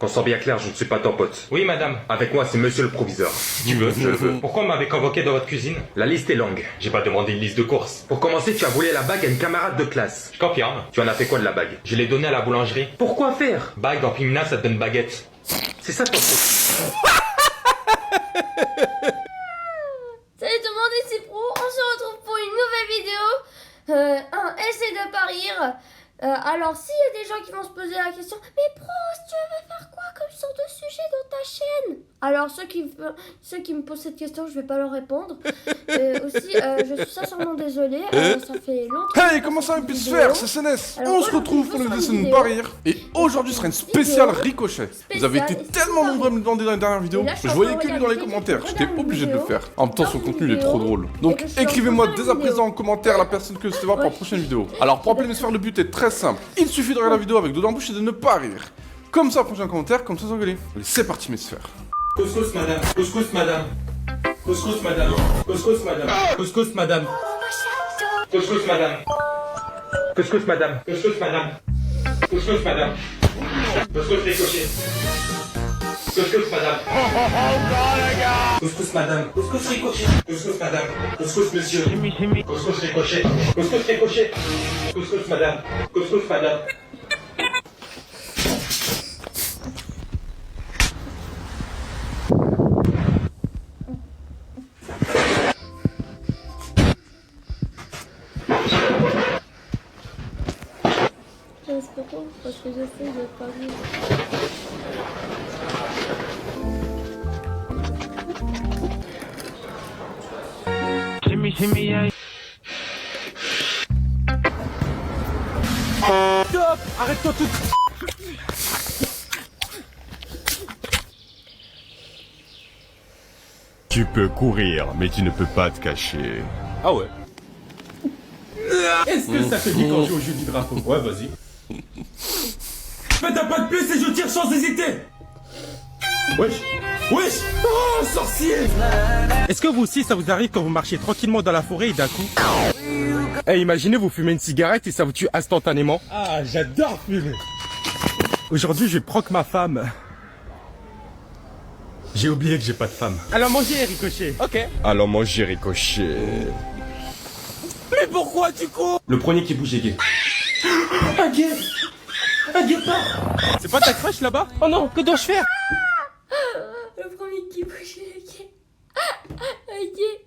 Qu'on soit bien clair, je ne suis pas ton pote. Oui, madame. Avec moi, c'est monsieur le proviseur. Si tu veux, je le veux. Pourquoi m'avez convoqué dans votre cuisine? La liste est longue. J'ai pas demandé une liste de courses. Pour commencer, tu as volé la bague à une camarade de classe. Je confirme. Tu en as fait quoi de la bague? Je l'ai donnée à la boulangerie. Pourquoi faire? Bague en féminin, ça te donne baguette. C'est ça ton pote. Salut tout le monde, ici Pro, on se retrouve pour une nouvelle vidéo. Essaye de parier. Alors s'il y a des gens qui vont se poser la question, mais Pro, tu veux faire quoi comme sorte de sujet dans ta chaîne? Alors ceux qui me posent cette question, je vais pas leur répondre. Aussi, je suis sincèrement désolée, ça fait longtemps. Hey, comment ça peut se faire, c'est CNS? On se retrouve pour le dessin de barrière. Et aujourd'hui sera une spéciale ricochet. Vous avez été tellement nombreux à me demander dans les dernières vidéos. Je voyais que lui dans les commentaires, j'étais obligé de le faire. En même temps, son contenu il est trop drôle. Donc écrivez-moi dès à présent en commentaire la personne que vous souhaitez voir pour la prochaine vidéo. Alors pour Appeler le but est très simple. Il suffit de regarder la vidéo avec dos dans la bouche et de ne pas rire. Comme ça, prochain commentaire, comme ça sans gueuler. Allez, c'est parti mes sphères. Couscous, madame. Couscous, madame. Couscous, madame. Couscous, madame. Couscous, madame. Couscous, madame. Couscous, madame. Couscous, madame. Couscous, madame. Couscous ricochet. Couscous, madame. Couscous, madame. Couscous ricochet. Couscous, madame. Couscous, monsieur. Couscous ricochet. Couscous ricochet. Couscous, madame. Couscous, madame. J'espère pas, parce que j'essaie de parier. Stop! Arrête-toi tout de suite! Tu peux courir, mais tu ne peux pas te cacher. Ah ouais? Est-ce que ça te dit quand je joue au jeu du drapeau? Ouais, vas-y. Fais ta pas de plus et je tire sans hésiter! Wesh! Wesh! Oh, sorcier! Est-ce que vous aussi, ça vous arrive quand vous marchez tranquillement dans la forêt et d'un coup... Eh, imaginez, vous fumez une cigarette et ça vous tue instantanément. Ah, j'adore fumer! Aujourd'hui, je vais prank ma femme. J'ai oublié que j'ai pas de femme. Alors manger, Ricochet. Ok. Allons manger ricochet. Mais pourquoi tu cours? Le premier qui bouge est gay. Un gay! Un guépard! C'est pas ta crush là-bas? Oh non, que dois-je faire? Le premier qui bouge le gay. Un gay.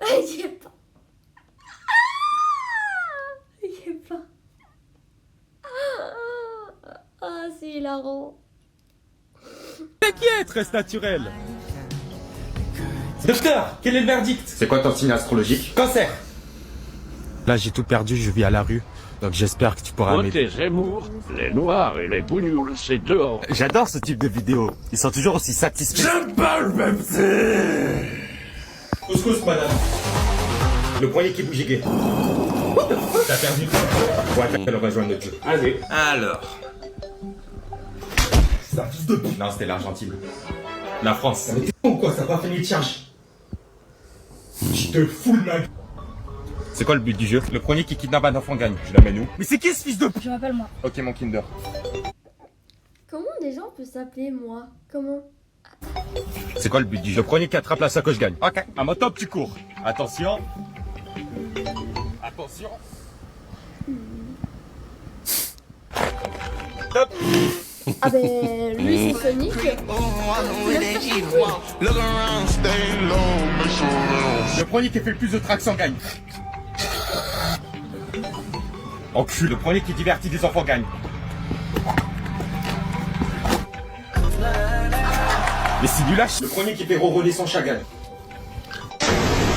Un gay pas. Un gay pas. Ah, c'est hilarant. T'inquiète, reste naturel. Docteur, quel est le verdict? C'est quoi ton signe astrologique? Cancer. Là, j'ai tout perdu, je vis à la rue. Donc j'espère que tu pourras m'aider. Côté Zemmour, les noirs et les bougnoules, c'est dehors. J'adore ce type de vidéo. Ils sont toujours aussi satisfaits. J'aime pas le même Couscous, madame. Le premier qui bouge est gay. T'as perdu. Ouais, t'as le rejoindre notre jeu. Allez. Alors. C'est un fils de pute. Non, c'était l'Argentine. La France. Mais t'es con quoi, ça n'a pas fini de charge. Je te fous le mag. C'est quoi le but du jeu? Le premier qui kidnappe un enfant gagne. Je l'amène où? Mais c'est qui ce fils de pute? Je m'appelle moi. Ok, mon Kinder. Comment des gens peuvent s'appeler moi? Comment? C'est quoi le but du jeu? Le premier qui attrape la sacoche gagne. Ok. À mon top, tu cours. Attention. Attention. Top. Ah ben, lui c'est Sonic. Le premier qui fait le plus de traction gagne. Encul, le premier qui divertit des enfants gagne. Mais si du lâche, le premier qui fait ronronner son chat gagne.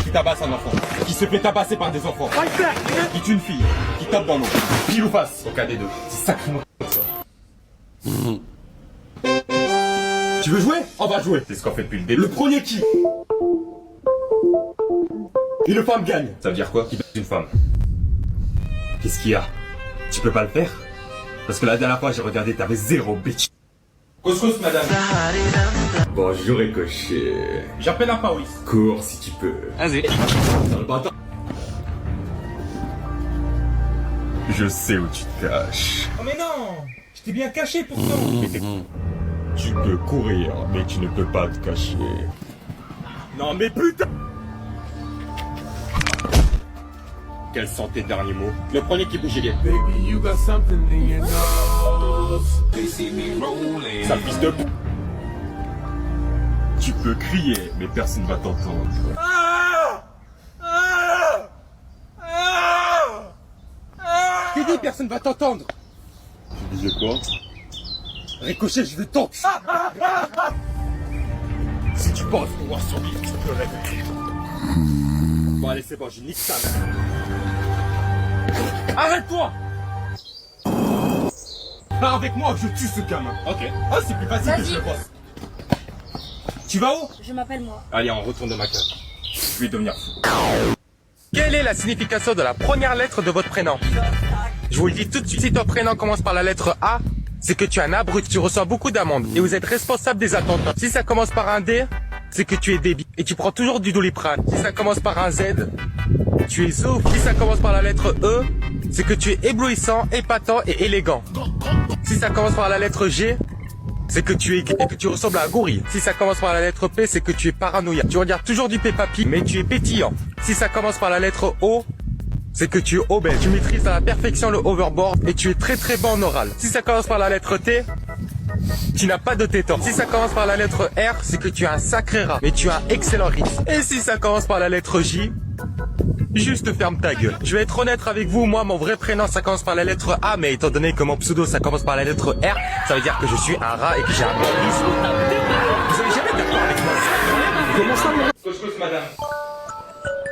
Qui tabasse un enfant, qui se fait tabasser par des enfants, qui tue une fille, qui tape dans l'eau, pile ou face, au cas des deux. C'est sacrément ça. Tu veux jouer? On va jouer. C'est ce qu'on fait depuis le début. Le premier qui une femme gagne. Ça veut dire quoi? Qui baise une femme. Qu'est-ce qu'il y a? Tu peux pas le faire? Parce que la dernière fois j'ai regardé, t'avais zéro bitch. Couscous, madame. Bonjour, Ricochet. J'appelle un Paulis. Cours si tu peux. Vas-y. Dans le bâtard. Je sais où tu te caches. Oh mais non! Je t'ai bien caché pourtant. Tu peux courir, mais tu ne peux pas te cacher. Non mais putain. Quels sont tes derniers mots? Le premier qui bouge bien. Sale fils de p***. Tu peux crier, mais personne va t'entendre. Je t'ai dit, personne va t'entendre. Tu disais quoi? Ricochet, je vais t'entendre. Si tu penses pouvoir survivre, tu peux rêver. Bon allez, c'est bon, j'ai nique ça. Arrête-toi. Pars avec moi, je tue ce gamin. Ok. Oh, c'est plus facile que je le pense. Tu vas où? Je m'appelle moi. Allez, on retourne dans ma cave. Je vais devenir fou. Quelle est la signification de la première lettre de votre prénom? Je vous le dis tout de suite, si ton prénom commence par la lettre A, c'est que tu es un abruti, tu reçois beaucoup d'amendes et vous êtes responsable des attentats. Si ça commence par un D, c'est que tu es débile et tu prends toujours du Doliprane. Si ça commence par un Z, tu es ouf. Si ça commence par la lettre E, c'est que tu es éblouissant, épatant et élégant. Si ça commence par la lettre G, c'est que tu es gay et que tu ressembles à un gorille. Si ça commence par la lettre P, c'est que tu es paranoïaque. Tu regardes toujours du Peppa Pig, mais tu es pétillant. Si ça commence par la lettre O, c'est que tu es obèse. Tu maîtrises à la perfection le overboard et tu es très très bon en oral. Si ça commence par la lettre T, tu n'as pas de téton. Si ça commence par la lettre R, c'est que tu es un sacré rat, mais tu as un excellent rythme. Et si ça commence par la lettre J, juste ferme ta gueule. Je vais être honnête avec vous, moi mon vrai prénom ça commence par la lettre A, mais étant donné que mon pseudo ça commence par la lettre R, ça veut dire que je suis un rat et que j'ai un bon risque. Vous allez jamais d'accord avec moi. Comment ça, mon... Couscous, madame.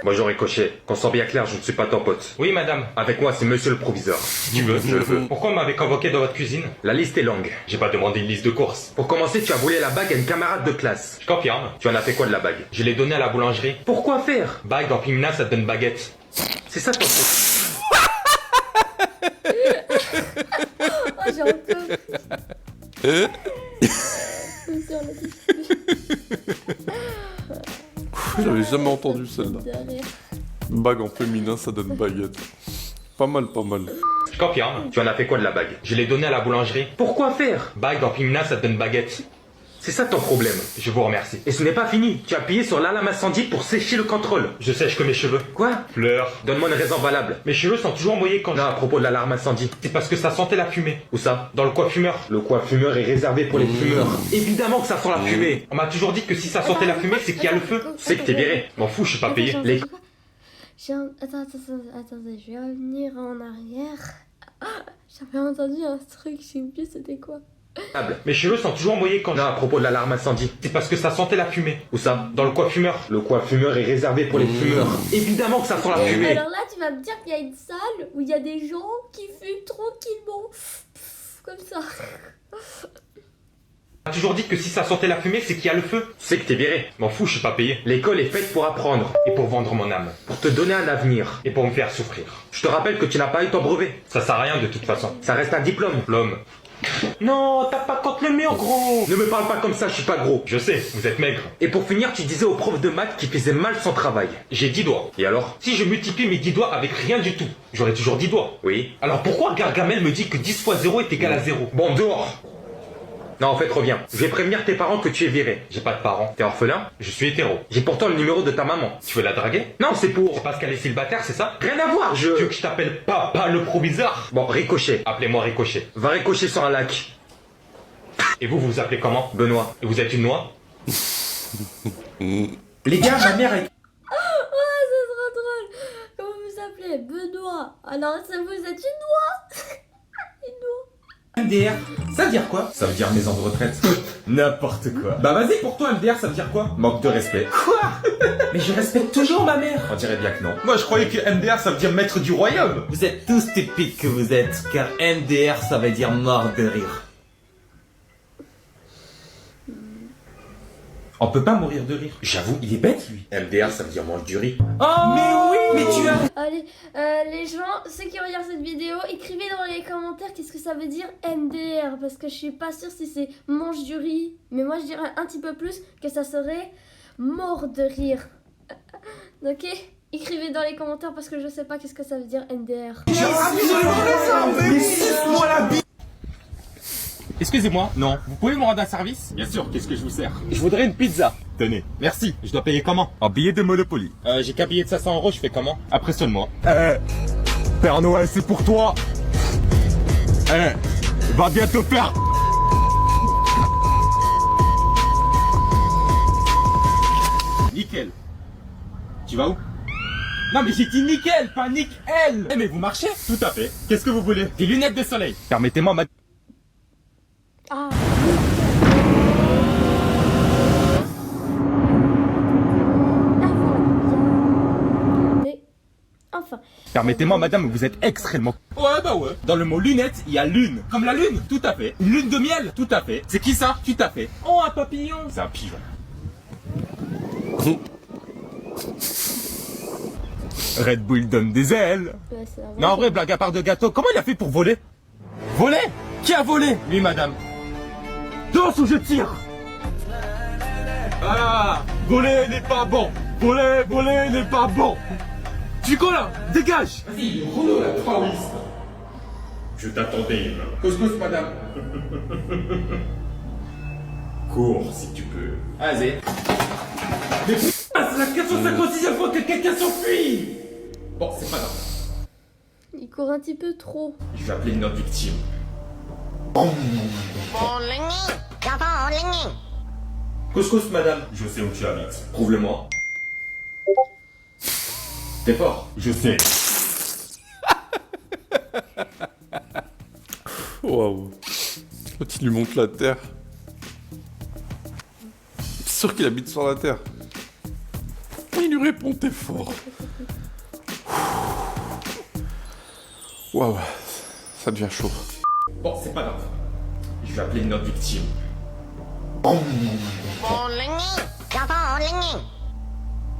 Bonjour Ricochet, qu'on soit bien clair, je ne suis pas ton pote. Oui madame, avec moi c'est monsieur le proviseur. Si tu veux, je le veux. Pourquoi m'avez convoqué dans votre cuisine? La liste est longue, j'ai pas demandé une liste de courses. Pour commencer, tu as volé la bague à une camarade de classe. Je confirme. Tu en as fait quoi de la bague? Je l'ai donnée à la boulangerie. Pourquoi faire? Bague en féminin ça te donne baguette. C'est ça ton truc. Oh, j'en peux. J'avais jamais entendu celle-là. Bague en féminin, ça donne baguette. Pas mal, pas mal. Je confirme. Tu en as fait quoi de la bague? Je l'ai donnée à la boulangerie. Pourquoi faire? Bague en féminin ça te donne baguette. C'est ça ton problème. Je vous remercie. Et ce n'est pas fini. Tu as appuyé sur l'alarme incendie pour sécher le contrôle. Je sèche que mes cheveux. Quoi? Pleure. Donne-moi une raison valable. Mes cheveux sont toujours mouillés quand... Non, à propos de l'alarme incendie. C'est parce que ça sentait la fumée. Où ça? Dans le coiffumeur. Le coiffumeur est réservé pour les fumeurs. Évidemment que ça sent la fumée. On m'a toujours dit que si ça sentait la fumée, c'est qu'il y a le feu. C'est que t'es viré. M'en fous, je suis pas payé. Les... Attendez, je vais revenir en arrière. J'avais entendu un truc, j'ai oublié c'était quoi. Mes cheveux sont toujours mouillés quand... Non, à propos de l'alarme incendie. C'est parce que ça sentait la fumée. Où ça? Dans le coiffumeur. Le coiffumeur est réservé pour les fumeurs. Évidemment que ça sent la fumée. Alors là, tu vas me dire qu'il y a une salle où il y a des gens qui fument tranquillement. Comme ça. On m'a toujours dit que si ça sentait la fumée, c'est qu'il y a le feu. C'est que t'es viré. M'en fous, je suis pas payé. L'école est faite pour apprendre et pour vendre mon âme. Pour te donner un avenir et pour me faire souffrir. Je te rappelle que tu n'as pas eu ton brevet. Ça sert à rien de toute façon. Ça reste un diplôme. L'homme. Non, t'as pas contre le mur, gros. Ne me parle pas comme ça, je suis pas gros. Je sais, vous êtes maigre. Et pour finir, tu disais au prof de maths qu'il faisait mal son travail. J'ai 10 doigts. Et alors? Si je multiplie mes 10 doigts avec rien du tout, j'aurai toujours 10 doigts. Oui. Alors pourquoi Gargamel me dit que 10 fois 0 est égal à 0? Bon, dehors. Non, en fait, reviens. Je vais prévenir tes parents que tu es viré. J'ai pas de parents. T'es orphelin? Je suis hétéro. J'ai pourtant le numéro de ta maman. Tu veux la draguer? Non, c'est pour... C'est parce qu'elle est célibataire, c'est ça? Rien à voir, Tu veux que je t'appelle Papa le proviseur? Bon, Ricochet. Appelez-moi Ricochet. Va ricocher sur un lac. Et vous vous appelez comment? Benoît. Et vous êtes une noix? Les gars, ma mère est... Oh, c'est trop drôle. Comment vous appelez? Benoît. Alors, ça vous êtes une noix? Une noix. MDR, ça veut dire quoi? Ça veut dire maison de retraite. N'importe quoi. Bah vas-y, pour toi, MDR, ça veut dire quoi? Manque de respect. Quoi? Mais je respecte toujours ma mère. On dirait bien que non. Moi, je croyais que MDR, ça veut dire maître du royaume. Vous êtes tous stupides que vous êtes, car MDR ça veut dire mort de rire. On peut pas mourir de rire. J'avoue, il est bête, lui. MDR, ça veut dire mange du riz. Oh, mais oui, mais tu as... Allez, les gens, ceux qui regardent cette vidéo, écrivez dans les commentaires qu'est-ce que ça veut dire MDR. Parce que je suis pas sûre si c'est mange du riz. Mais moi, je dirais un petit peu plus que ça serait mort de rire. Ok? Écrivez dans les commentaires parce que je sais pas qu'est-ce que ça veut dire MDR. J'ai absolument raison. Mais suce-moi la bite. Excusez-moi, non. Vous pouvez me rendre un service? Bien sûr, qu'est-ce que je vous sers? Je voudrais une pizza. Tenez. Merci. Je dois payer comment? En billet de Monopoly. J'ai qu'un billet de 500 €, je fais comment? Impressionne-moi. Père Noël, c'est pour toi. Va bien te faire. Nickel. Tu vas où? Non mais j'ai dit nickel, pas nickel. Eh mais vous marchez? Tout à fait. Qu'est-ce que vous voulez? Des lunettes de soleil. Permettez-moi, ma... Ah. Mais enfin. Permettez-moi, madame, vous êtes extrêmement... Ouais bah ouais. Dans le mot lunette, il y a lune. Comme la lune, tout à fait. Une lune de miel, tout à fait. C'est qui ça? Tout à fait. Oh un papillon. C'est un pigeon. Red Bull donne des ailes. Ouais, c'est vrai. Non en vrai, blague à part de gâteau, comment il a fait pour voler? Voler? Qui a volé? Lui madame. Danse ou je tire? Ah, voler n'est pas bon. Voler n'est pas bon. Tu quoi là? Dégage. Vas-y, Renaud, la 3 whist. Je t'attendais, humain. Couscous madame. Cours, si tu peux. Vas-y. Mais putain, c'est la 456e fois que quelqu'un s'enfuit. Bon, c'est pas grave. Il court un petit peu trop. Je vais appeler notre victime. Couscous, madame. Je sais où tu habites. Prouve-le-moi. T'es fort. Je sais. Waouh. Quand il lui montre la terre. C'est sûr qu'il habite sur la terre. Et il lui répond, t'es fort. Waouh. Ça devient chaud. Bon, c'est pas grave. Je vais appeler notre victime.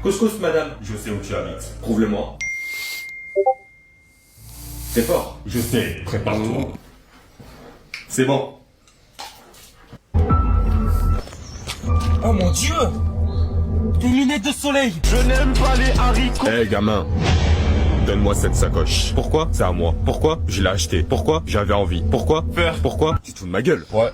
Couscous, madame. Je sais où tu habites. Prouve-le-moi. T'es fort. Je sais. Prépare-toi. C'est bon. Oh mon dieu! Des lunettes de soleil! Je n'aime pas les haricots. Hé, gamin. Donne-moi cette sacoche. Pourquoi? C'est à moi. Pourquoi? Je l'ai acheté. Pourquoi? J'avais envie. Pourquoi? Faire. Pourquoi? Tu te fous de ma gueule. Ouais.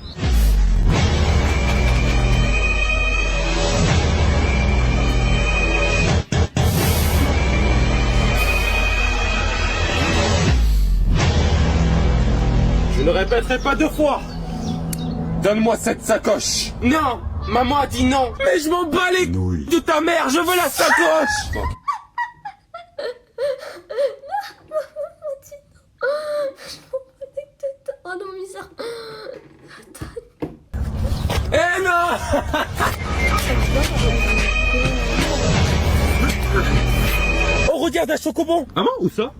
Je ne répéterai pas deux fois! Donne-moi cette sacoche. Non! Maman a dit non! Mais je m'en bats les Nouilles. de ta mère! Je veux la sacoche! Oh non, Misa. Eh non! On regarde un chocobon! Maman, où ça?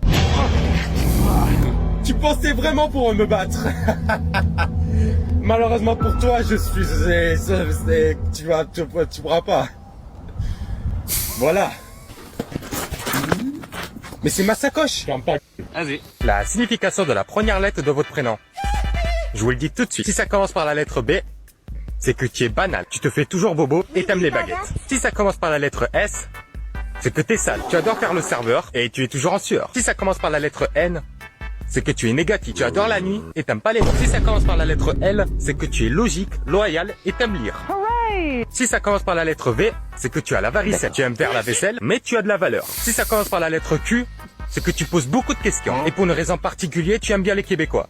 Tu pensais vraiment pour me battre? Malheureusement pour toi, je suis... Tu pourras pas. Voilà. Mais c'est ma sacoche. Vas-y. La signification de la première lettre de votre prénom. Je vous le dis tout de suite. Si ça commence par la lettre B, c'est que tu es banal. Tu te fais toujours bobo et t'aimes les baguettes. Si ça commence par la lettre S, c'est que t'es sale. Tu adores faire le serveur et tu es toujours en sueur. Si ça commence par la lettre N, c'est que tu es négatif. Tu adores la nuit et t'aimes pas les mots. Si ça commence par la lettre L, c'est que tu es logique, loyal et t'aimes lire. Si ça commence par la lettre V, c'est que tu as la varicelle. Tu aimes faire la vaisselle, mais tu as de la valeur. Si ça commence par la lettre Q, c'est que tu poses beaucoup de questions. Et pour une raison particulière, tu aimes bien les Québécois.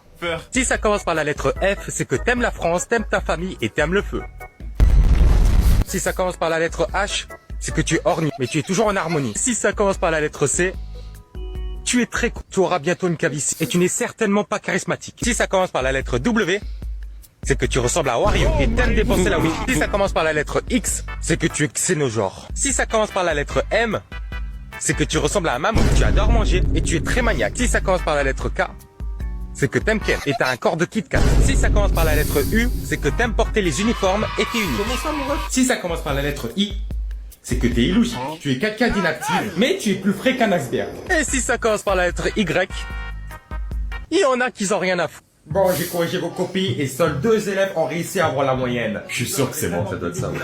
Si ça commence par la lettre F, c'est que t'aimes la France, t'aimes ta famille et t'aimes le feu. Si ça commence par la lettre H, c'est que tu es orni, mais tu es toujours en harmonie. Si ça commence par la lettre C, tu es très cool. Tu auras bientôt une calvitie et tu n'es certainement pas charismatique. Si ça commence par la lettre W, c'est que tu ressembles à Wario et t'aimes dépenser la weed. Si ça commence par la lettre X, c'est que tu es xénogenre. Si ça commence par la lettre M, c'est que tu ressembles à un mammouth. Tu adores manger et tu es très maniaque. Si ça commence par la lettre K, c'est que t'aimes Ken et t'as un corps de Kit Kat. Si ça commence par la lettre U, c'est que t'aimes porter les uniformes et t'es unique. Si ça commence par la lettre I, c'est que t'es illogique. Tu es quelqu'un d'inactif, mais tu es plus frais qu'un iceberg. Et si ça commence par la lettre Y, il y en a qui ont rien à foutre. Bon, j'ai corrigé vos copies et seuls 2 élèves ont réussi à avoir la moyenne. Je suis sûr que c'est bon. Ça doit être ça, ouais.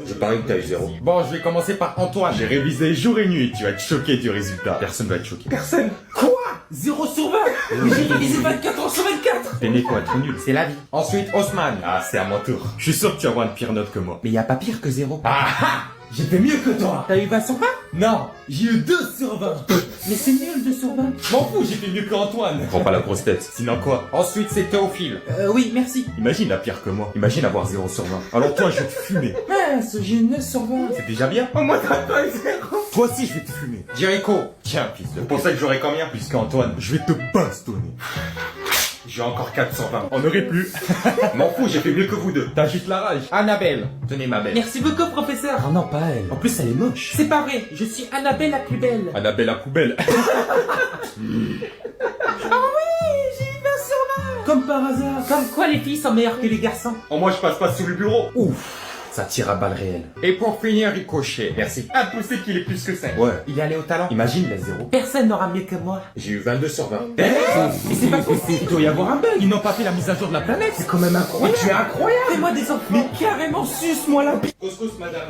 Je parie que t'as eu 0. Bon, je vais commencer par Antoine. J'ai révisé jour et nuit, tu vas être choqué du résultat. Personne va être choqué. Personne. Quoi 0 sur 20. Mais j'ai révisé 24 heures sur 24. T'es quoi, être nul? C'est la vie. Ensuite, Osman. Ah, c'est à mon tour. Je suis sûr que tu vas avoir une pire note que moi. Mais y a pas pire que 0. Ah ah, j'ai fait mieux que toi. T'as eu 20 sur 20? Non, j'ai eu 2 sur 20. Mais c'est nul 2 sur 20. M'en fous, j'ai fait mieux qu'Antoine. Prends pas la grosse tête. Sinon quoi? Ensuite, c'est Théophile. Oui, merci. Imagine la pire que moi. Imagine avoir 0 sur 20. Alors toi, je vais te fumer. Mince, j'ai 9 sur 20. C'est déjà bien. Au moins t'as pas eu 0. Toi aussi, je vais te fumer. Jericho. Tiens, fils de... Vous pensez que j'aurais combien? Plus qu'Antoine, je vais te bastonner. J'ai encore 4 sur 20. On aurait plus. M'en fous, j'ai fait mieux que vous deux. T'as juste la rage. Annabelle. Tenez ma belle. Merci beaucoup, professeur. Oh non, pas elle. En plus, elle est moche. C'est pas vrai, je suis Annabelle la plus belle. Annabelle à poubelle. Comme par hasard. Comme quoi les filles sont meilleures que les garçons. Oh, moi je passe pas sous le bureau. Ouf. Ça tire à balles réelles. Et pour finir, Ricochet. Merci. Impossible qu'il ait plus que 5. Ouais. Il est allé au talent. Imagine la 0. Personne n'aura mieux que moi. J'ai eu 22 sur 20. Eh, Mais c'est pas possible. Il doit y avoir un bug. Ils n'ont pas fait la mise à jour de la planète. C'est quand même incroyable. tu es incroyable. Fais-moi des enfants. Mais carrément, suce-moi la bite. Couscous, madame.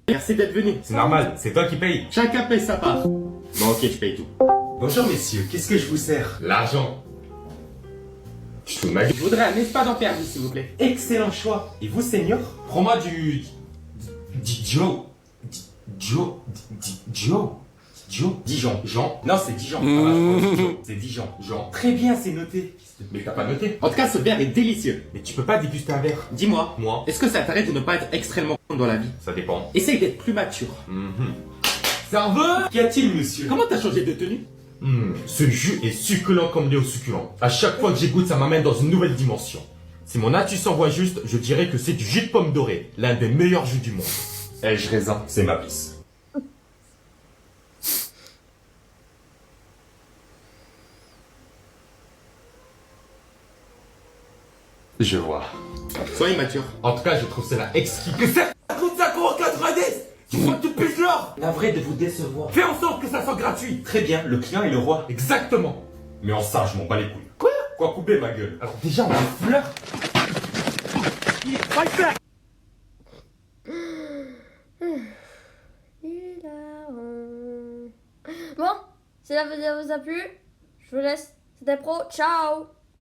Merci d'être venu. C'est normal, c'est toi qui payes. Chacun paye sa part. Bon, ok, je paye tout. Bonjour messieurs, qu'est-ce que je vous sers? L'argent. Je te fous de ma gueule. Je voudrais un espace en perdu, s'il vous plaît. Excellent choix. Et vous, senior? Prends-moi du... Joe. Dijon. Jean. Non, c'est Dijon. C'est Dijon. Jean. Très bien, c'est noté. Mais t'as pas noté. En tout cas, ce verre est délicieux. Mais tu peux pas déguster un verre. Dis-moi, Moi. est-ce que ça t'arrête de ne pas être extrêmement con dans la vie? Ça dépend. Essaye d'être plus mature. Serveur? Qu'y a-t-il, monsieur? Comment t'as changé de tenue? Ce jus est succulent comme néo-succulent. À chaque fois que j'y goûte, ça m'amène dans une nouvelle dimension. Si mon astuce s'envoie juste, je dirais que c'est du jus de pomme dorée, l'un des meilleurs jus du monde. Ai-je raison? C'est ma pisse. Je vois. Sois immature. En tout cas, je trouve cela exquis. Que ça coûte 5,90 €. Tu crois que tu pisses l'or? Navré de vous décevoir. Fais en sorte que ça soit gratuit. Très bien, le client est le roi. Exactement. Mais en ça, je m'en bats les couilles. Quoi couper, ma gueule? Alors déjà, on est fleur. Bon, si la vidéo vous a plu, je vous laisse. C'était pro, ciao.